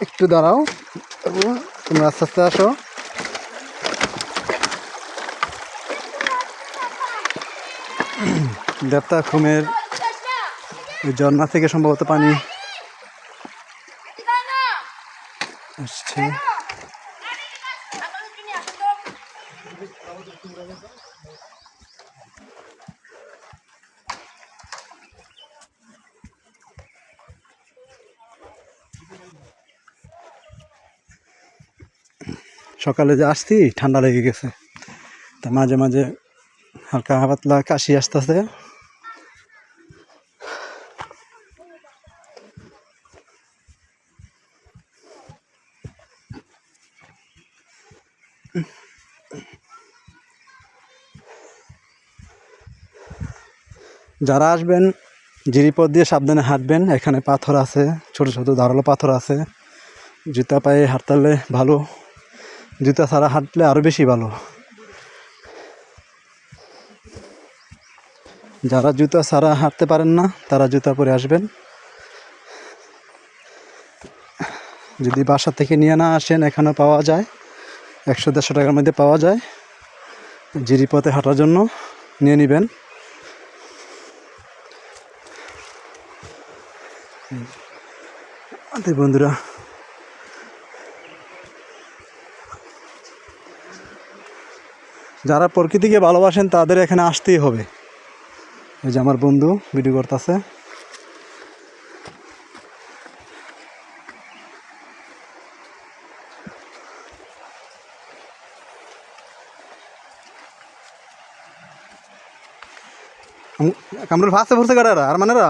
একটু দাঁড়াও, তোমরা আস্তে আস্তে আসো। দেবতা খুমের ঝর্ণা থেকে সম্ভবত পানি আসছে। সকালে যে আসছি ঠান্ডা লেগে গেছে, তা মাঝে মাঝে হালকা পাতলা কাশি আসতেছে। যারা আসবেন জিরিপথ দিয়ে সাবধানে হাঁটবেন, এখানে পাথর আছে, ছোট ছোট ধারালো পাথর আছে, জুতা পায়ে হাঁটতে ভালো, জুতা ছাড়া হাঁটলে আরও বেশি ভালো। যারা জুতা ছাড়া হাঁটতে পারেন না তারা জুতা পরে আসবেন। যদি বাসা থেকে নিয়ে না আসেন, এখানেও পাওয়া যায়, 100-150 টাকার মধ্যে পাওয়া যায়। জিরিপথে হাঁটার জন্য নিয়ে নেবেন। বন্ধুরা, যারা প্রকৃতিকে ভালোবাসেন তাদের এখানে আসতেই হবে। এই যে আমার বন্ধু ভিডিও করতেছে। কামরুল ফাঁসে পড়ছে কাটারা আর মানেরা